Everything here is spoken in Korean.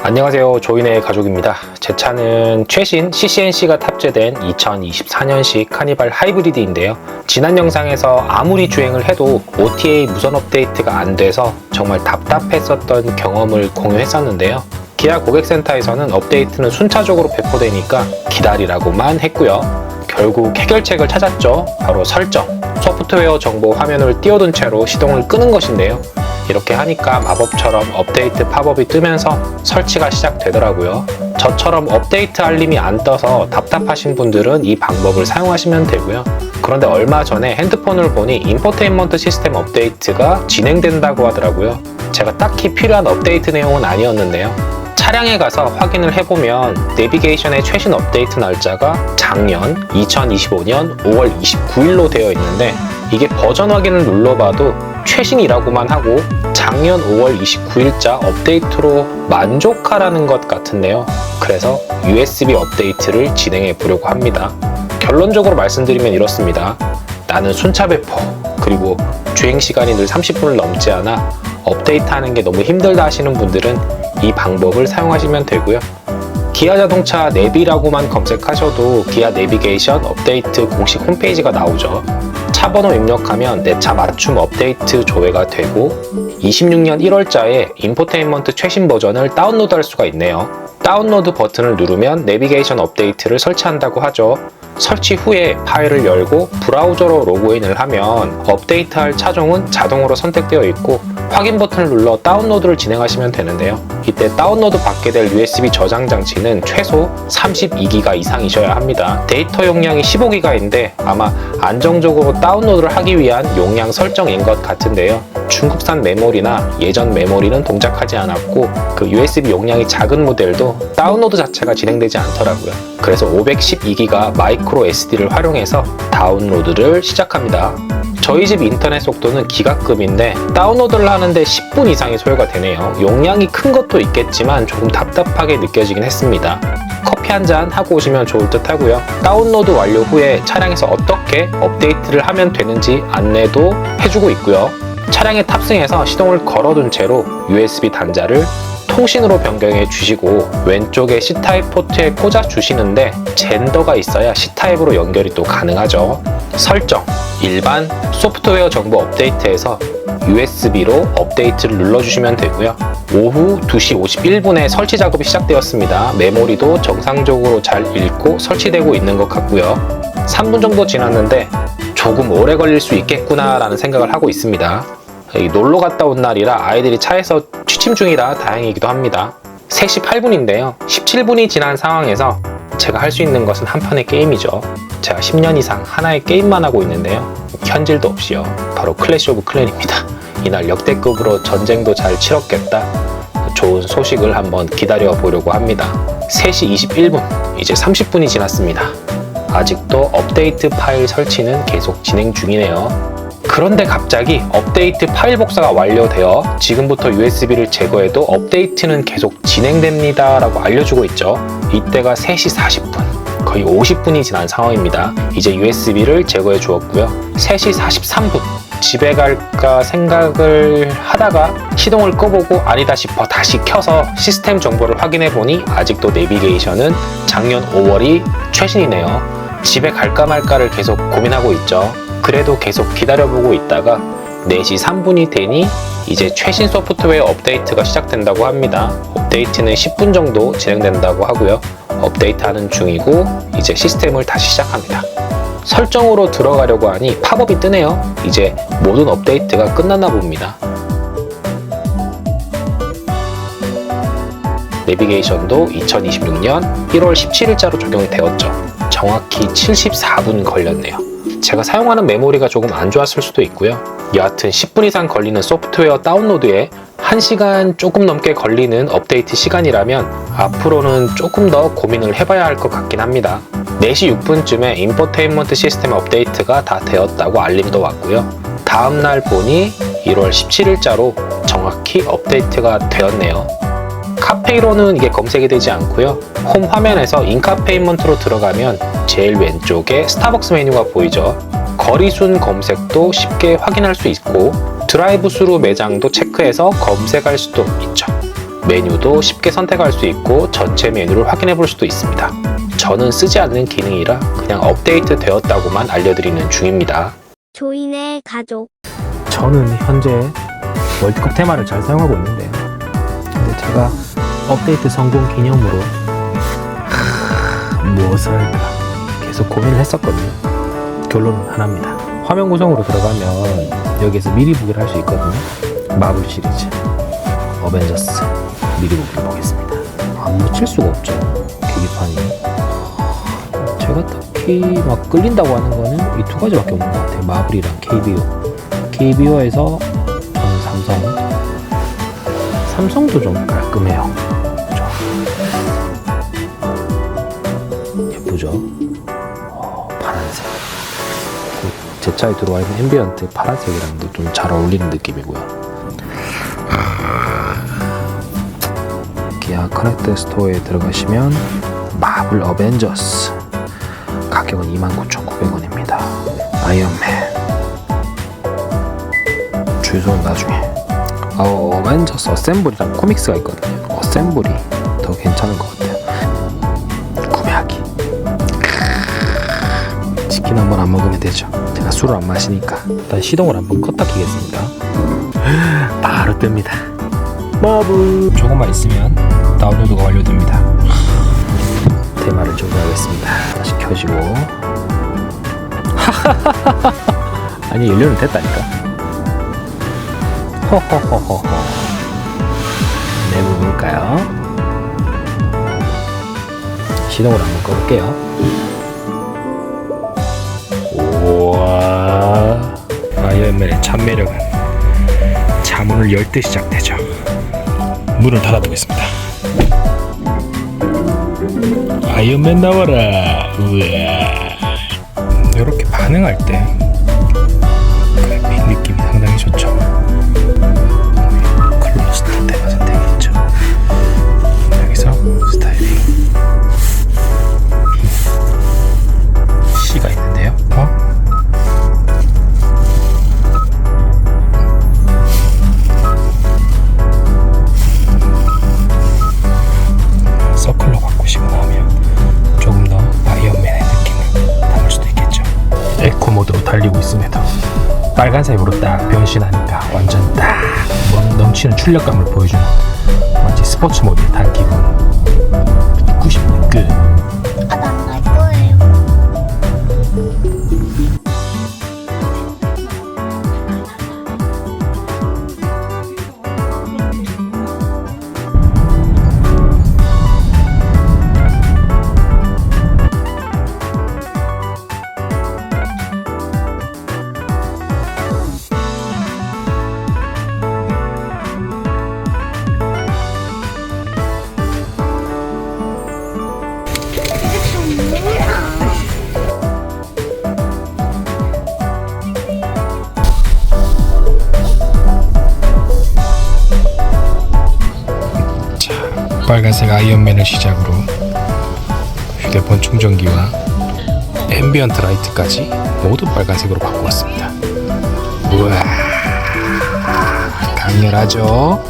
안녕하세요, 조인의 가족입니다. 제 차는 최신 CCNC가 탑재된 2024년식 카니발 하이브리드인데요. 지난 영상에서 아무리 주행을 해도 OTA 무선 업데이트가 안 돼서 정말 답답했었던 경험을 공유했었는데요. 기아 고객센터에서는 업데이트는 순차적으로 배포되니까 기다리라고만 했고요. 결국 해결책을 찾았죠. 바로 설정. 소프트웨어 정보 화면을 띄워둔 채로 시동을 끄는 것인데요. 이렇게 하니까 마법처럼 업데이트 팝업이 뜨면서 설치가 시작되더라고요. 저처럼 업데이트 알림이 안 떠서 답답하신 분들은 이 방법을 사용하시면 되고요. 그런데 얼마 전에 핸드폰을 보니 인포테인먼트 시스템 업데이트가 진행된다고 하더라고요. 제가 딱히 필요한 업데이트 내용은 아니었는데요. 차량에 가서 확인을 해보면 내비게이션의 최신 업데이트 날짜가 작년 2025년 5월 29일로 되어 있는데 이게 버전 확인을 눌러봐도 최신이라고만 하고 작년 5월 29일자 업데이트로 만족하라는 것 같은데요. 그래서 USB 업데이트를 진행해 보려고 합니다. 결론적으로 말씀드리면 이렇습니다. 나는 순차 배포 그리고 주행 시간이 늘 30분을 넘지 않아 업데이트 하는 게 너무 힘들다 하시는 분들은 이 방법을 사용하시면 되고요. 기아 자동차 내비라고만 검색하셔도 기아 내비게이션 업데이트 공식 홈페이지가 나오죠. 차 번호 입력하면 내 차 맞춤 업데이트 조회가 되고 26년 1월자에 인포테인먼트 최신 버전을 다운로드할 수가 있네요. 다운로드 버튼을 누르면 내비게이션 업데이트를 설치한다고 하죠. 설치 후에 파일을 열고 브라우저로 로그인을 하면 업데이트할 차종은 자동으로 선택되어 있고 확인 버튼을 눌러 다운로드를 진행하시면 되는데요. 이때 다운로드 받게 될 USB 저장 장치는 최소 32기가 이상이셔야 합니다. 데이터 용량이 15기가인데 아마 안정적으로 다운로드를 하기 위한 용량 설정인 것 같은데요. 중국산 메모리나 예전 메모리는 동작하지 않았고 그 USB 용량이 작은 모델도 다운로드 자체가 진행되지 않더라고요. 그래서 512기가 마이크로 SD를 활용해서 다운로드를 시작합니다. 저희 집 인터넷 속도는 기가급인데 다운로드를 하는데 10분 이상이 소요가 되네요. 용량이 큰 것도 있겠지만 조금 답답하게 느껴지긴 했습니다. 커피 한잔 하고 오시면 좋을 듯 하고요. 다운로드 완료 후에 차량에서 어떻게 업데이트를 하면 되는지 안내도 해주고 있고요. 차량에 탑승해서 시동을 걸어둔 채로 USB 단자를 통신으로 변경해 주시고 왼쪽에 C타입 포트에 꽂아 주시는데 젠더가 있어야 C타입으로 연결이 또 가능하죠. 설정, 일반, 소프트웨어 정보 업데이트에서 USB로 업데이트를 눌러주시면 되고요. 오후 2시 51분에 설치 작업이 시작되었습니다. 메모리도 정상적으로 잘 읽고 설치되고 있는 것 같고요. 3분 정도 지났는데 조금 오래 걸릴 수 있겠구나 라는 생각을 하고 있습니다. 놀러 갔다 온 날이라 아이들이 차에서 취침 중이라 다행이기도 합니다. 3시 8분인데요. 17분이 지난 상황에서 제가 할 수 있는 것은 한 판의 게임이죠. 제가 10년 이상 하나의 게임만 하고 있는데요. 현질도 없이요. 바로 클래시 오브 클랜입니다. 이날 역대급으로 전쟁도 잘 치렀겠다. 좋은 소식을 한번 기다려 보려고 합니다. 3시 21분, 이제 30분이 지났습니다. 아직도 업데이트 파일 설치는 계속 진행 중이네요. 그런데 갑자기 업데이트 파일 복사가 완료되어 지금부터 USB를 제거해도 업데이트는 계속 진행됩니다 라고 알려주고 있죠. 이때가 3시 40분, 거의 50분이 지난 상황입니다. 이제 USB를 제거해 주었고요. 3시 43분, 집에 갈까 생각을 하다가 시동을 꺼보고 아니다 싶어 다시 켜서 시스템 정보를 확인해 보니 아직도 내비게이션은 작년 5월이 최신이네요. 집에 갈까 말까를 계속 고민하고 있죠. 그래도 계속 기다려보고 있다가 4시 3분이 되니 이제 최신 소프트웨어 업데이트가 시작된다고 합니다. 업데이트는 10분 정도 진행된다고 하고요. 업데이트하는 중이고 이제 시스템을 다시 시작합니다. 설정으로 들어가려고 하니 팝업이 뜨네요. 이제 모든 업데이트가 끝났나 봅니다. 내비게이션도 2026년 1월 17일자로 적용이 되었죠. 정확히 74분 걸렸네요. 제가 사용하는 메모리가 조금 안 좋았을 수도 있고요. 여하튼 10분 이상 걸리는 소프트웨어 다운로드에 1시간 조금 넘게 걸리는 업데이트 시간이라면 앞으로는 조금 더 고민을 해봐야 할 것 같긴 합니다. 4시 6분쯤에 인포테인먼트 시스템 업데이트가 다 되었다고 알림도 왔고요. 다음날 보니 1월 17일자로 정확히 업데이트가 되었네요. 카페이로는 이게 검색이 되지 않고요. 홈 화면에서 인카페인먼트로 들어가면 제일 왼쪽에 스타벅스 메뉴가 보이죠. 거리순 검색도 쉽게 확인할 수 있고 드라이브 스루 매장도 체크해서 검색할 수도 있죠. 메뉴도 쉽게 선택할 수 있고 전체 메뉴를 확인해 볼 수도 있습니다. 저는 쓰지 않는 기능이라 그냥 업데이트 되었다고만 알려드리는 중입니다. 조인의 가족. 저는 현재 월드컵 테마를 잘 사용하고 있는데요. 근데 제가 업데이트 성공 기념으로 무엇을 할까 계속 고민을 했었거든요. 결론은 하나입니다. 화면 구성으로 들어가면 여기에서 미리 보기를 할 수 있거든요. 마블 시리즈, 어벤져스 미리 보기를 보겠습니다. 안 놓칠 수가 없죠. 계기판이. 제가 딱히 막 끌린다고 하는 거는 이 두 가지밖에 없는 것 같아요. 마블이랑 KBO. KBO에서 저는 삼성도 좀 깔끔해요. 그죠? 예쁘죠? 파란색. 제 차에 들어와 있는 앰비언트 파란색이랑도 좀 잘 어울리는 느낌이고요. 기아 커넥트 스토어에 들어가시면 마블 어벤져스 가격은 29,900원입니다. 아이언맨 주소는 나중에. 어벤져스 어셈블이랑 코믹스가 있거든요. 어셈블이 더 괜찮은 것 같아요. 구매하기. 치킨 한번 안 먹으면 되죠. 제가 술을 안 마시니까. 일단 시동을 한번 껐다 키겠습니다. 바로 뜹니다. 마블. 조금만 있으면 다운로드가 완료됩니다. 테마를 조정하겠습니다. 다시 켜지고. 아니 연료는 됐다니까. 호호호호호. 내부 볼까요? 시동을 한번 꺼볼게요. 우와. 아이언맨의 참 매력은 차문을 열 때 시작되죠. 문을 닫아보겠습니다. 아이언맨 나와라. 우와. 이렇게 반응할 때 그래픽 느낌이 상당히 좋죠. 클로스트 때가 선택했죠. 여기서 스타일링 C가 있는데요. 서클로 바꾸시거나 하면 조금 더 아이언맨의 느낌을 담을 수도 있겠죠. 에코 모드로 달리고 있음에도 빨간색으로 딱 변신하니까 완전 딱 넘치는 출력감을 보여주는 마치 스포츠 모드에 탄 기분. 90분 끝. 아, 난 갈 거예요. 빨간색 아이언맨을 시작으로 휴대폰 충전기와 앰비언트 라이트까지 모두 빨간색으로 바꾸었습니다. 우와, 강렬하죠?